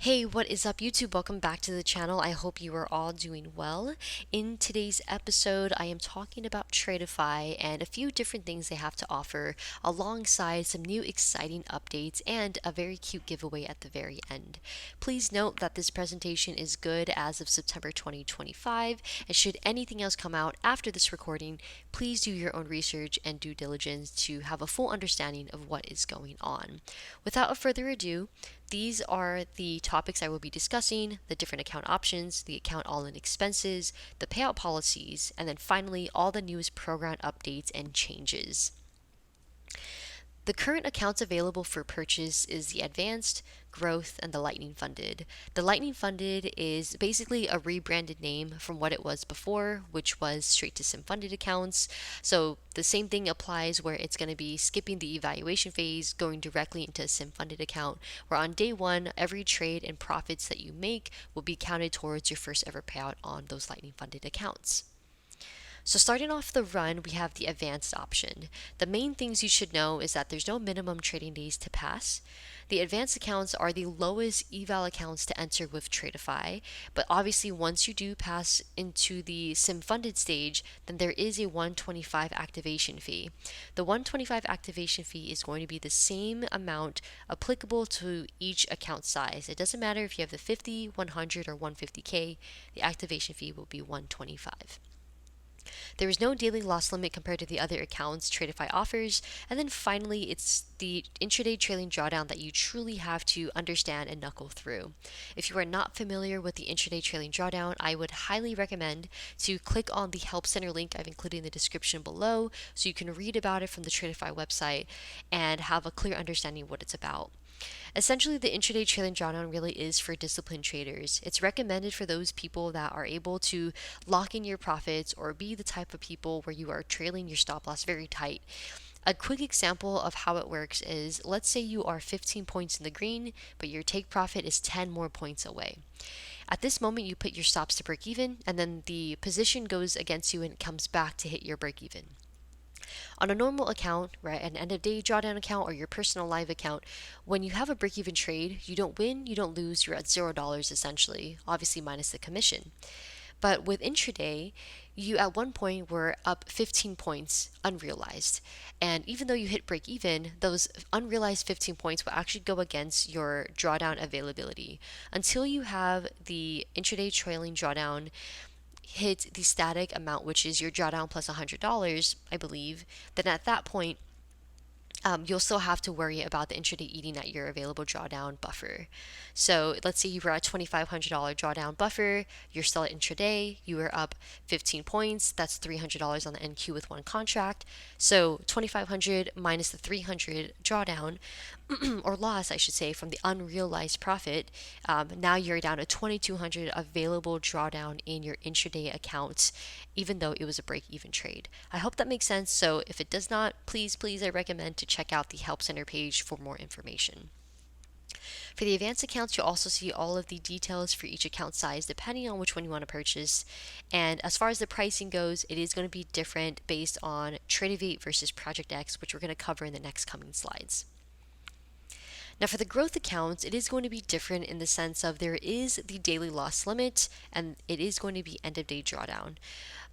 Hey, what is up, YouTube? Welcome back to the channel. I hope you are all doing well. In today's episode, I am talking about Tradeify and a few different things they have to offer, alongside some new exciting updates and a very cute giveaway at the very end. Please note that this presentation is good as of September 2025, and should anything else come out after this recording, please do your own research and due diligence to have a full understanding of what is going on. Without further ado, these are the topics I will be discussing: the different account options, the account all-in expenses, the payout policies, and then finally all the newest program updates and changes. The current accounts available for purchase is the Advanced, Growth, and the Lightning Funded. The Lightning Funded is basically a rebranded name from what it was before, which was straight to SIM funded accounts. So the same thing applies, where it's going to be skipping the evaluation phase, going directly into a SIM funded account, where on day one, every trade and profits that you make will be counted towards your first ever payout on those Lightning Funded accounts. So starting off the run, we have the advanced option. The main things you should know is that there's no minimum trading days to pass. The advanced accounts are the lowest eval accounts to enter with Tradeify, but obviously once you do pass into the sim funded stage, then there is a 125 activation fee. The 125 activation fee is going to be the same amount applicable to each account size. It doesn't matter if you have the 50, 100, or 150K, the activation fee will be 125. There is no daily loss limit compared to the other accounts Tradeify offers. And then finally, it's the intraday trailing drawdown that you truly have to understand and knuckle through. If you are not familiar with the intraday trailing drawdown, I would highly recommend to click on the Help Center link I've included in the description below so you can read about it from the Tradeify website and have a clear understanding of what it's about. Essentially, the intraday trailing drawdown really is for disciplined traders. It's recommended for those people that are able to lock in your profits or be the type of people where you are trailing your stop loss very tight. A quick example of how it works is, let's say you are 15 points in the green, but your take profit is 10 more points away. At this moment, you put your stops to break even, and then the position goes against you and it comes back to hit your break even. On a normal account, right, an end of day drawdown account or your personal live account, when you have a break even trade, you don't win, you don't lose, you're at $0 essentially, obviously minus the commission. But with intraday, you at one point were up 15 points unrealized. And even though you hit break even, those unrealized 15 points will actually go against your drawdown availability. Until you have the intraday trailing drawdown hit the static amount, which is your drawdown plus $100, I believe, then at that point, you'll still have to worry about the intraday eating at your available drawdown buffer. So let's say you were at $2,500 drawdown buffer, you're still at intraday, you were up 15 points, that's $300 on the NQ with one contract. So 2,500 minus the 300 drawdown, or loss, I should say, from the unrealized profit, now you're down to 2,200 available drawdown in your intraday account, even though it was a break-even trade. I hope that makes sense. So if it does not, please, I recommend to check out the Help Center page for more information. For the advanced accounts, you'll also see all of the details for each account size depending on which one you want to purchase. And as far as the pricing goes, it is going to be different based on Tradeivate versus Project X, which we're going to cover in the next coming slides. Now for the growth accounts, it is going to be different in the sense of there is the daily loss limit and it is going to be end of day drawdown.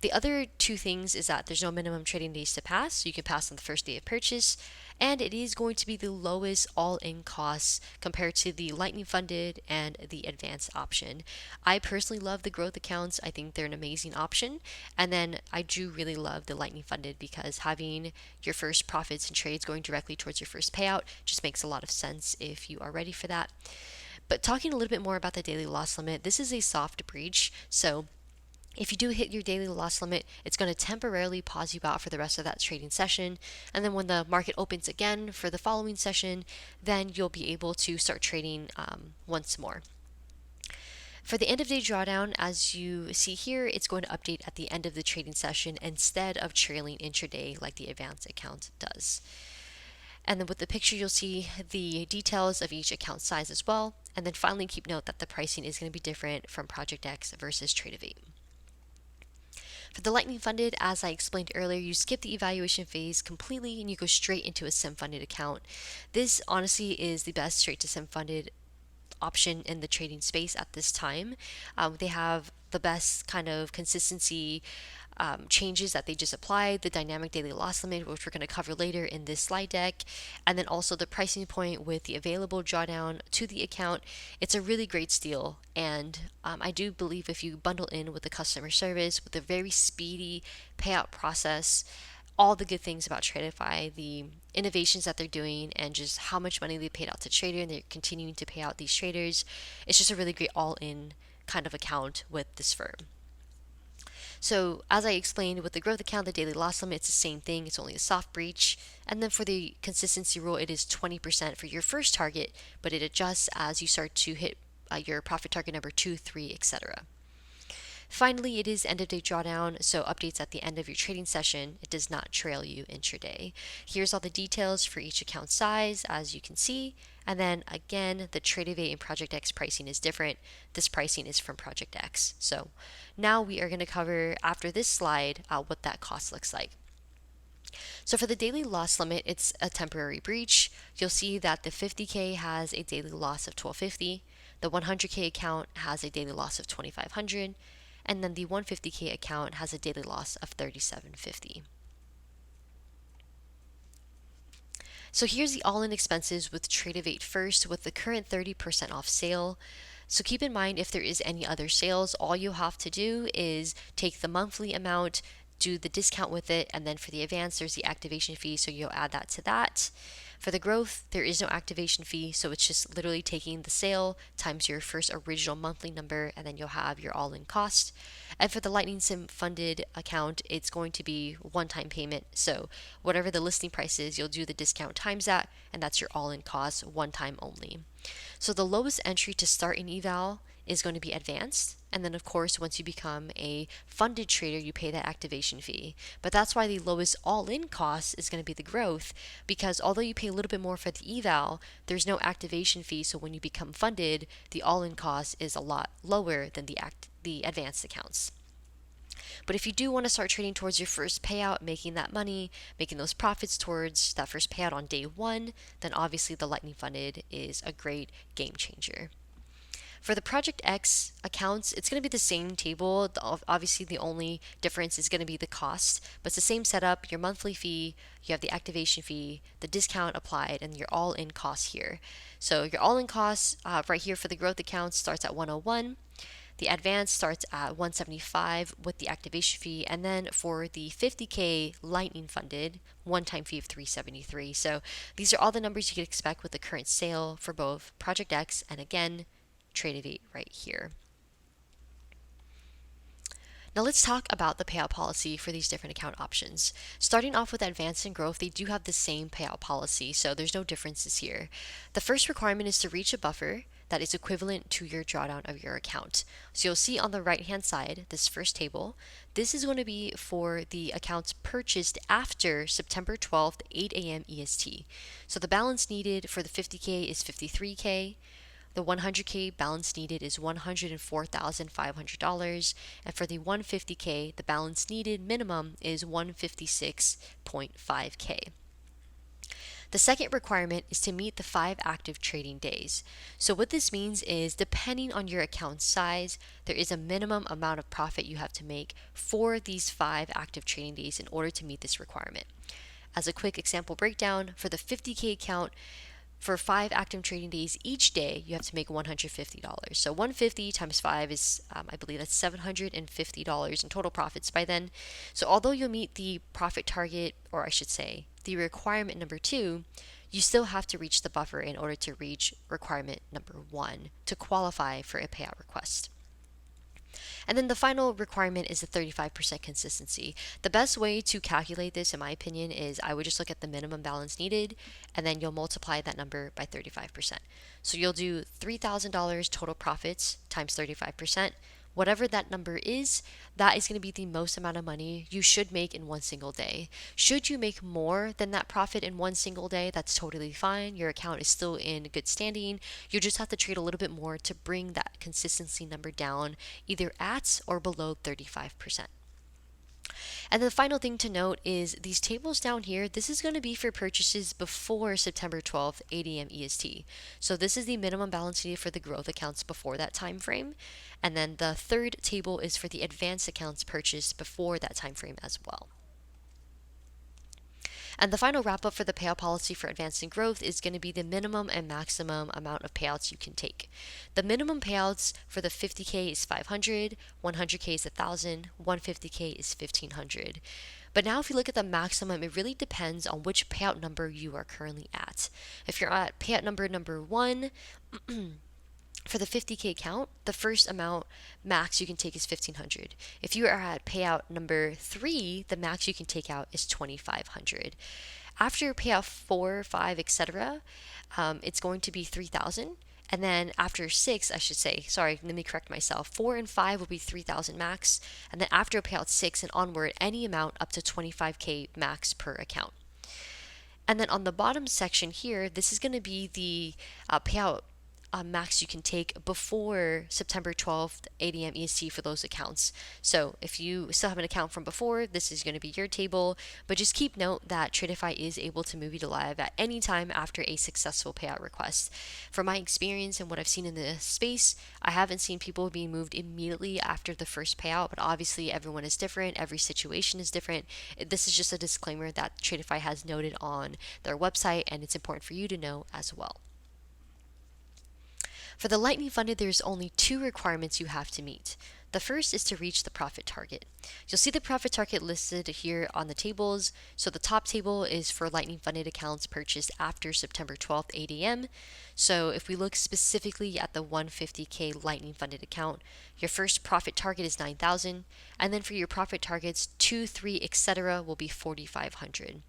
The other two things is that there's no minimum trading days to pass, so you can pass on the first day of purchase, and it is going to be the lowest all-in costs compared to the Lightning Funded and the Advanced option. I personally love the growth accounts. I think they're an amazing option, and then I do really love the Lightning Funded because having your first profits and trades going directly towards your first payout just makes a lot of sense if you are ready for that. But talking a little bit more about the daily loss limit, this is a soft breach, so if you do hit your daily loss limit, it's going to temporarily pause you out for the rest of that trading session. And then when the market opens again for the following session, then you'll be able to start trading once more. For the end of day drawdown, as you see here, it's going to update at the end of the trading session instead of trailing intraday like the advanced account does. And then with the picture, you'll see the details of each account size as well. And then finally, keep note that the pricing is going to be different from Project X versus Tradeivate. For the Lightning Funded, as I explained earlier, you skip the evaluation phase completely and you go straight into a SIM funded account. This honestly is the best straight to SIM funded option in the trading space at this time. They have the best kind of consistency changes that they just applied, the dynamic daily loss limit, which we're going to cover later in this slide deck, and then also the pricing point with the available drawdown to the account. It's a really great steal, and I do believe if you bundle in with the customer service, with a very speedy payout process, all the good things about Tradeify, the innovations that they're doing, and just how much money they paid out to trader, and they're continuing to pay out these traders. It's just a really great all-in kind of account with this firm. So as I explained with the growth account, the daily loss limit, it's the same thing. It's only a soft breach. And then for the consistency rule, it is 20% for your first target, but it adjusts as you start to hit your profit target number 2, 3, etc. Finally, it is end of day drawdown, so updates at the end of your trading session. It does not trail you intraday. Here's all the details for each account size, as you can see. And then again, the Tradeify and Project X pricing is different. This pricing is from Project X. So now we are going to cover, after this slide, what that cost looks like. So for the daily loss limit, it's a temporary breach. You'll see that the 50K has a daily loss of 1250. The 100K account has a daily loss of 2500. And then the 150K account has a daily loss of 3750. So here's the all-in expenses with Tradeivate first with the current 30% off sale. So keep in mind, if there is any other sales, all you have to do is take the monthly amount, do the discount with it, and then for the advance, there's the activation fee, so you'll add that to that. For the growth, there is no activation fee, so it's just literally taking the sale times your first original monthly number, and then you'll have your all-in cost. And for the Lightning Sim funded account, it's going to be one-time payment, so whatever the listing price is, you'll do the discount times that, and that's your all-in cost, one time only. So the lowest entry to start an eval is going to be advanced. And then, of course, once you become a funded trader, you pay that activation fee. But that's why the lowest all-in cost is going to be the growth, because although you pay a little bit more for the eval, there's no activation fee. So when you become funded, the all-in cost is a lot lower than the advanced accounts. But if you do want to start trading towards your first payout, making that money, making those profits towards that first payout on day one, then obviously the Lightning Funded is a great game changer. For the Project X accounts, it's going to be the same table. Obviously, the only difference is going to be the cost, but it's the same setup. Your monthly fee, you have the activation fee, the discount applied, and your all-in cost here. So your all-in cost right here for the growth accounts starts at 101. The advanced starts at 175 with the activation fee, and then for the 50K Lightning funded, one-time fee of 373. So these are all the numbers you can expect with the current sale for both Project X and again, Tradeivate right here. Now let's talk about the payout policy for these different account options. Starting off with advanced and growth, they do have the same payout policy, so there's no differences here. The first requirement is to reach a buffer that is equivalent to your drawdown of your account. So you'll see on the right hand side, this first table, this is going to be for the accounts purchased after September 12th, 8 a.m. EST. So the balance needed for the 50K is 53K. The 100K balance needed is $104,500, and for the 150K, the balance needed minimum is 156.5K. The second requirement is to meet the 5 active trading days. So what this means is, depending on your account size, there is a minimum amount of profit you have to make for these 5 active trading days in order to meet this requirement. As a quick example breakdown, for the 50K account, for 5 active trading days each day, you have to make $150. So 150 times 5 is, I believe that's $750 in total profits by then. So although you'll meet the profit target, or I should say, the requirement number 2, you still have to reach the buffer in order to reach requirement number 1 to qualify for a payout request. And then the final requirement is the 35% consistency. The best way to calculate this, in my opinion, is I would just look at the minimum balance needed, and then you'll multiply that number by 35%. So you'll do $3,000 total profits times 35%. Whatever that number is, that is going to be the most amount of money you should make in one single day. Should you make more than that profit in one single day, that's totally fine. Your account is still in good standing. You just have to trade a little bit more to bring that consistency number down, either at or below 35%. And the final thing to note is these tables down here, this is going to be for purchases before September 12th, 8 a.m. EST. So this is the minimum balance needed for the growth accounts before that time frame. And then the third table is for the advanced accounts purchased before that time frame as well. And the final wrap up for the payout policy for advancing growth is going to be the minimum and maximum amount of payouts you can take. The minimum payouts for the 50K is 500, 100K is 1,000, 150K is 1,500. But now if you look at the maximum, it really depends on which payout number you are currently at. If you're at payout number 1, for the 50K count, the first amount max you can take is 1,500. If you are at payout number 3, the max you can take out is 2,500. After payout 4, 5, etc., it's going to be 3,000. And then after 6, I should say, sorry, let me correct myself. 4 and 5 will be 3,000 max. And then after payout 6 and onward, any amount up to 25K max per account. And then on the bottom section here, this is going to be the payout max you can take before September 12th, 8 a.m. EST for those accounts. So if you still have an account from before, this is going to be your table. But just keep note that Tradeify is able to move you to live at any time after a successful payout request. From my experience and what I've seen in the space, I haven't seen people being moved immediately after the first payout, but obviously everyone is different. Every situation is different. This is just a disclaimer that Tradeify has noted on their website, and it's important for you to know as well. For the Lightning Funded, there's only 2 requirements you have to meet. The first is to reach the profit target. You'll see the profit target listed here on the tables. So the top table is for Lightning Funded accounts purchased after September 12th, 8 a.m. So if we look specifically at the 150K Lightning Funded account, your first profit target is 9,000, and then for your profit targets 2, 3, etc. will be 4,500.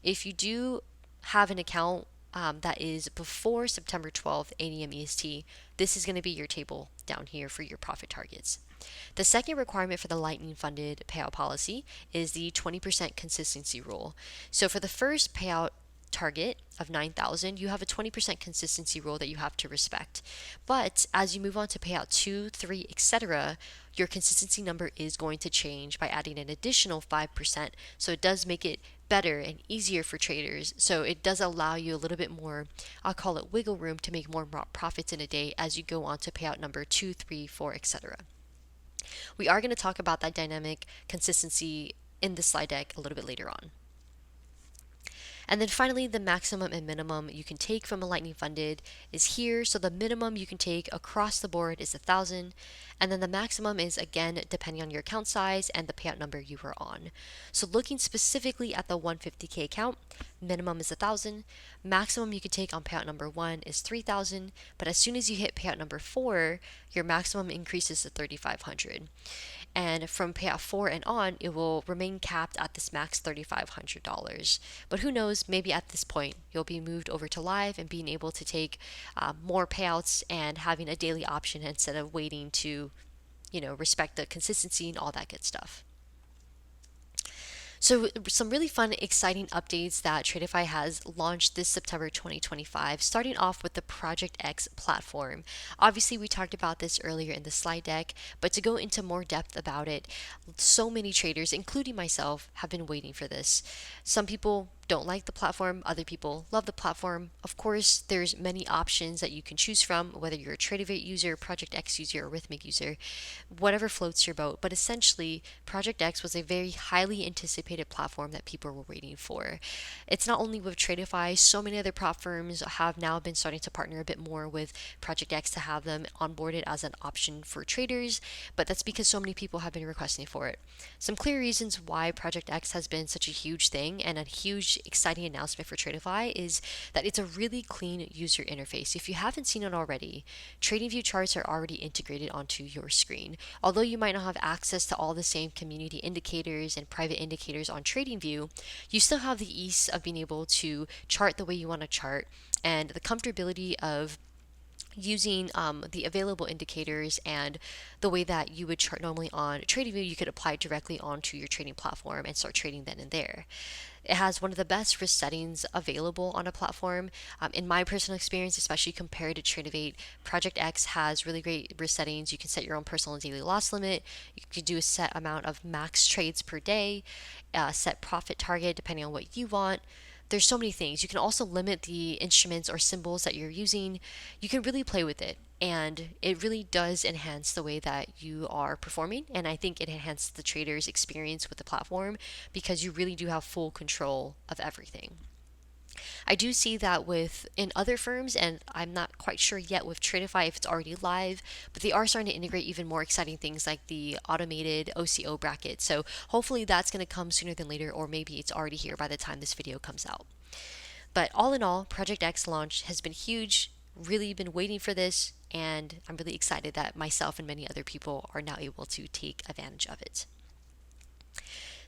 If you do have an account that is before September 12th, 8 a.m. EST, this is going to be your table down here for your profit targets. The second requirement for the Lightning Funded payout policy is the 20% consistency rule. So for the first payout target of 9,000, you have a 20% consistency rule that you have to respect. But as you move on to payout 2, 3, etc., your consistency number is going to change by adding an additional 5%. So it does make it better and easier for traders. So it does allow you a little bit more, I'll call it wiggle room, to make more profits in a day as you go on to payout number 2, 3, 4, etc. We are going to talk about that dynamic consistency in the slide deck a little bit later on. And then finally, the maximum and minimum you can take from a Lightning Funded is here. So the minimum you can take across the board is 1,000. And then the maximum is, again, depending on your account size and the payout number you were on. So looking specifically at the 150K account, minimum is 1,000. Maximum you can take on payout number 1 is 3,000. But as soon as you hit payout number 4, your maximum increases to 3,500. And from payout 4 and on, it will remain capped at this max $3,500. But who knows, maybe at this point, you'll be moved over to live and being able to take more payouts and having a daily option instead of waiting to, respect the consistency and all that good stuff. So some really fun, exciting updates that Tradeify has launched this September 2025, starting off with the Project X platform. Obviously, we talked about this earlier in the slide deck, but to go into more depth about it, so many traders, including myself, have been waiting for this. Some people don't like the platform, other people love the platform. Of course, there's many options that you can choose from, whether you're a Tradeivate user, Project X user, or Rhythmic user, whatever floats your boat. But essentially, Project X was a very highly anticipated platform that people were waiting for. It's not only with Tradeify, so many other platforms have now been starting to partner a bit more with Project X to have them onboarded as an option for traders, but that's because so many people have been requesting for it. Some clear reasons why Project X has been such a huge thing and a huge exciting announcement for Tradeify is that it's a really clean user interface. If you haven't seen it already, TradingView charts are already integrated onto your screen. Although you might not have access to all the same community indicators and private indicators on TradingView, you still have the ease of being able to chart the way you want to chart and the comfortability of using the available indicators and the way that you would chart normally on TradingView, you could apply directly onto your trading platform and start trading then and there. It has one of the best risk settings available on a platform. In my personal experience, especially compared to Tradeivate, Project X has really great risk settings. You can set your own personal daily loss limit. You can do a set amount of max trades per day, set profit target depending on what you want. There's so many things. You can also limit the instruments or symbols that you're using. You can really play with it, and it really does enhance the way that you are performing. And I think it enhances the trader's experience with the platform because you really do have full control of everything. I do see that with in other firms, and I'm not quite sure yet with Tradeify if it's already live, but they are starting to integrate even more exciting things like the automated OCO bracket. So hopefully that's going to come sooner than later, or maybe it's already here by the time this video comes out. But all in all, Project X launch has been huge. Really been waiting for this, and I'm really excited that myself and many other people are now able to take advantage of it.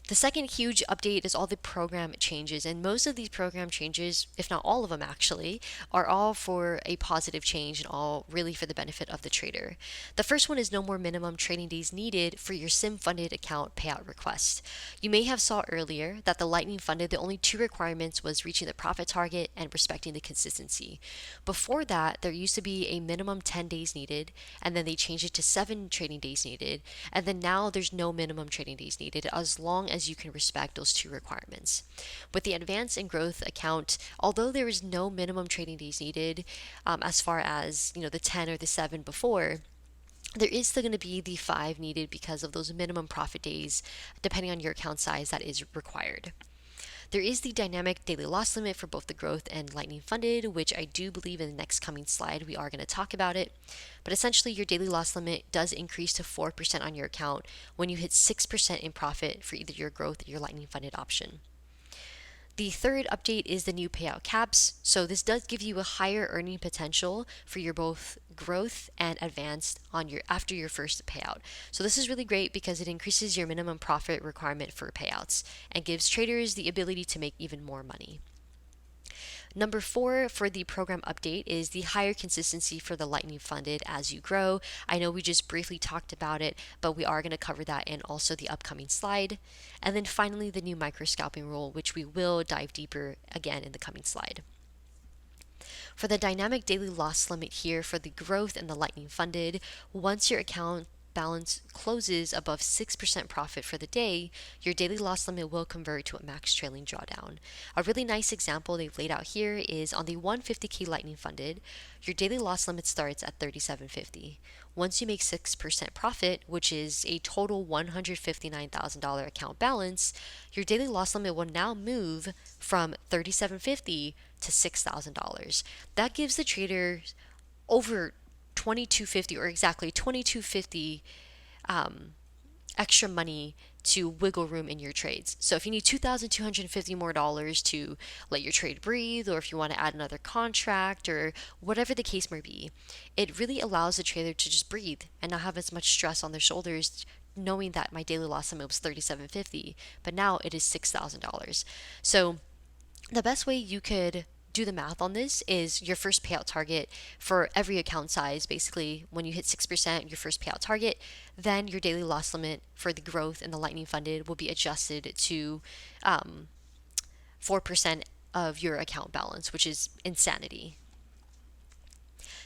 The second huge update is all the program changes, and most of these program changes, if not all of them actually, are all for a positive change and all really for the benefit of the trader. The first one is no more minimum trading days needed for your sim funded account payout request. You may have saw earlier that the Lightning funded, the only two requirements was reaching the profit target and respecting the consistency. Before that, there used to be a minimum 10 days needed, and then they changed it to 7 trading days needed, and then now there's no minimum trading days needed as long as you can respect those two requirements. With the advanced and growth account, although there is no minimum trading days needed, as far as the 10 or the 7 before, there is still going to be the 5 needed because of those minimum profit days, depending on your account size, that is required. There is the dynamic daily loss limit for both the growth and lightning funded, which I do believe in the next coming slide we are going to talk about it. But essentially, your daily loss limit does increase to 4% on your account when you hit 6% in profit for either your growth or your lightning funded option. The third update is the new payout caps. So this does give you a higher earning potential for your both growth and advanced on your after your first payout. So this is really great because it increases your minimum profit requirement for payouts and gives traders the ability to make even more money. Number 4 for the program update is the higher consistency for the lightning funded as you grow. I know we just briefly talked about it, but we are going to cover that in also the upcoming slide. And then finally, the new micro scalping rule, which we will dive deeper again in the coming slide. For the dynamic daily loss limit here for the growth and the lightning funded, once your account balance closes above 6% profit for the day, your daily loss limit will convert to a max trailing drawdown. A really nice example they've laid out here is on the 150K lightning funded, your daily loss limit starts at 37.50. Once you make 6% profit, which is a total $159,000 account balance, your daily loss limit will now move from 37.50 to $6,000. That gives the trader over 2250 or exactly 2250 extra money to wiggle room in your trades. So if you need $2,250 more dollars to let your trade breathe, or if you want to add another contract or whatever the case may be, it really allows the trader to just breathe and not have as much stress on their shoulders, knowing that my daily loss limit was $37.50, but now it is $6,000. So the best way you could do the math on this is your first payout target for every account size. Basically, when you hit 6%, your first payout target, then your daily loss limit for the growth and the lightning funded will be adjusted to 4% of your account balance, which is insanity.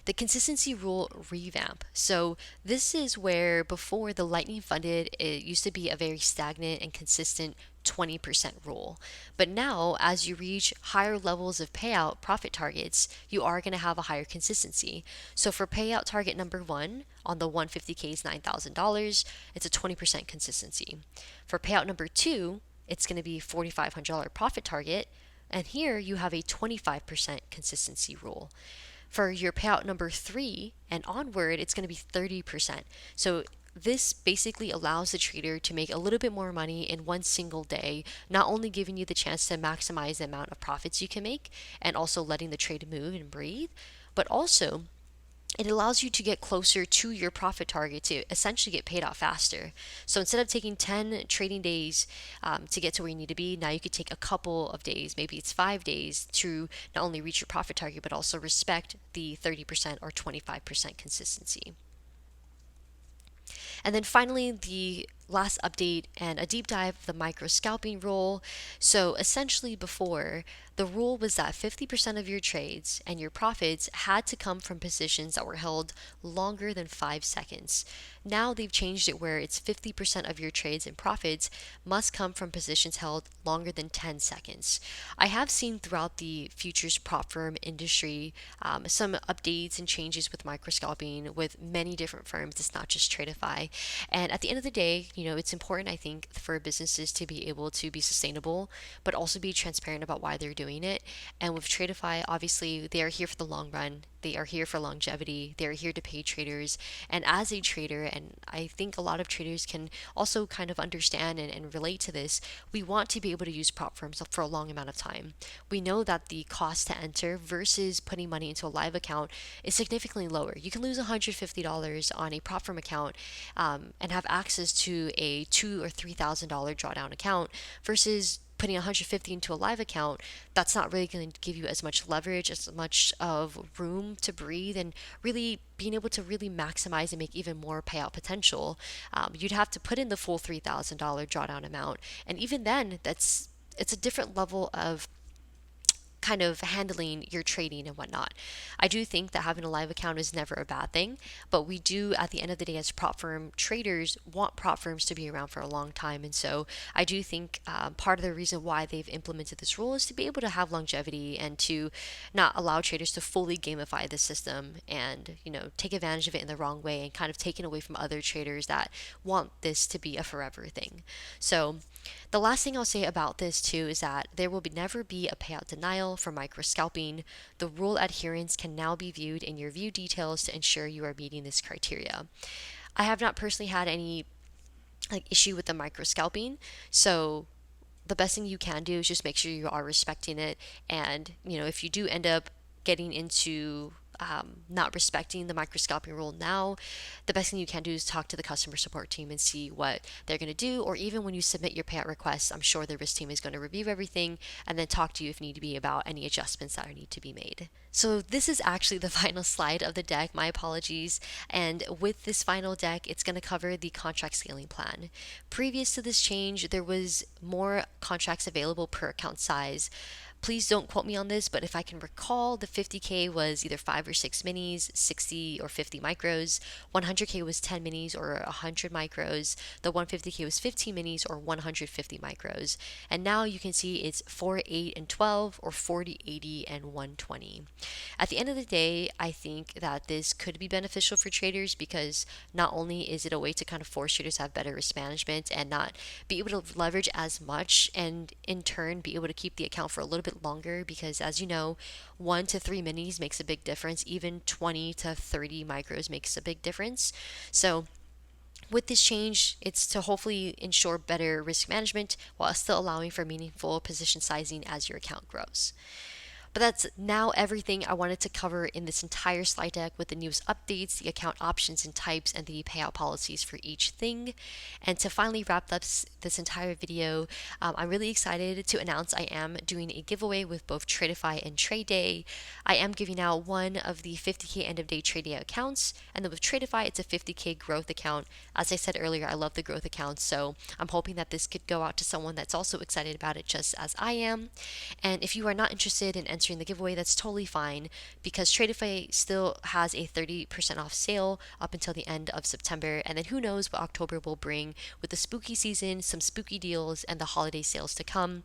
The consistency rule revamp. So this is where before the lightning funded, it used to be a very stagnant and consistent 20% rule. But now, as you reach higher levels of payout profit targets, you are going to have a higher consistency. So for payout target number 1 on the 150K is $9,000, it's a 20% consistency. For payout number 2, it's going to be $4,500 profit target, and here you have a 25% consistency rule. For your payout number 3 and onward, it's going to be 30%. So this basically allows the trader to make a little bit more money in one single day, not only giving you the chance to maximize the amount of profits you can make and also letting the trade move and breathe, but also it allows you to get closer to your profit target to essentially get paid out faster. So instead of taking 10 trading days to get to where you need to be, now you could take a couple of days, maybe it's 5 days, to not only reach your profit target, but also respect the 30% or 25% consistency. And then finally, the last update and a deep dive of the micro scalping rule. So essentially, before, the rule was that 50% of your trades and your profits had to come from positions that were held longer than 5 seconds. Now they've changed it where it's 50% of your trades and profits must come from positions held longer than 10 seconds. I have seen throughout the futures prop firm industry some updates and changes with microscalping with many different firms. It's not just Tradeify. And at the end of the day, it's important, I think, for businesses to be able to be sustainable, but also be transparent about why they're doing it. And with Tradeify, obviously, they are here for the long run. They are here for longevity. They are here to pay traders. And as a trader, and I think a lot of traders can also kind of understand and relate to this, we want to be able to use prop firms for a long amount of time. We know that the cost to enter versus putting money into a live account is significantly lower. You can lose $150 on a prop firm account and have access to a $2,000 or $3,000 drawdown account versus putting 150 into a live account. That's not really going to give you as much leverage, as much of room to breathe, and really being able to really maximize and make even more payout potential. You'd have to put in the full $3,000 drawdown amount, and even then, it's a different level of kind of handling your trading and whatnot. I do think that having a live account is never a bad thing, but we do, at the end of the day, as prop firm traders, want prop firms to be around for a long time. And so I do think part of the reason why they've implemented this rule is to be able to have longevity and to not allow traders to fully gamify the system and, take advantage of it in the wrong way and kind of taken away from other traders that want this to be a forever thing. So the last thing I'll say about this too is that there will never be a payout denial for micro scalping. The rule adherence can now be viewed in your view details to ensure you are meeting this criteria. I have not personally had any issue with the micro scalping, so the best thing you can do is just make sure you are respecting it. And if you do end up getting into not respecting the microscoping rule now, the best thing you can do is talk to the customer support team and see what they're going to do. Or even when you submit your payout request, I'm sure the risk team is going to review everything and then talk to you if need to be about any adjustments that need to be made. So this is actually the final slide of the deck. My apologies. And with this final deck, it's going to cover the contract scaling plan. Previous to this change, there was more contracts available per account size. Please don't quote me on this, but if I can recall, the 50K was either 5 or 6 minis, 60 or 50 micros, 100K was 10 minis or 100 micros, the 150K was 15 minis or 150 micros. And now you can see it's 4, 8, and 12 or 40, 80, and 120. At the end of the day, I think that this could be beneficial for traders because not only is it a way to kind of force traders to have better risk management and not be able to leverage as much and in turn be able to keep the account for a little bit longer, because as you know, 1 to 3 minis makes a big difference. Even 20 to 30 micros makes a big difference. So with this change, it's to hopefully ensure better risk management while still allowing for meaningful position sizing as your account grows. But that's now everything I wanted to cover in this entire slide deck with the newest updates, the account options and types, and the payout policies for each thing. And to finally wrap up this entire video, I'm really excited to announce I am doing a giveaway with both Tradeify and Trade Day. I am giving out one of the 50K end of day Trade Day accounts, and then with Tradeify, it's a 50K growth account. As I said earlier, I love the growth accounts, so I'm hoping that this could go out to someone that's also excited about it just as I am. And if you are not interested in entering the giveaway, that's totally fine, because Tradeify still has a 30% off sale up until the end of September, and then who knows what October will bring with the spooky season, some spooky deals, and the holiday sales to come.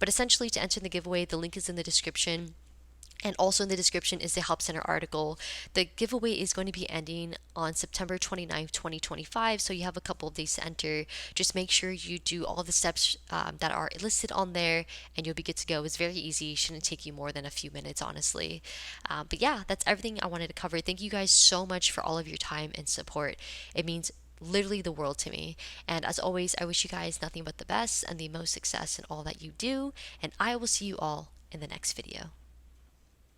But essentially, to enter the giveaway, the link is in the description. And also in the description is the Help Center article. The giveaway is going to be ending on September 29th, 2025. So you have a couple of days to enter. Just make sure you do all the steps that are listed on there and you'll be good to go. It's very easy. Shouldn't take you more than a few minutes, honestly. But yeah, that's everything I wanted to cover. Thank you guys so much for all of your time and support. It means literally the world to me. And as always, I wish you guys nothing but the best and the most success in all that you do. And I will see you all in the next video.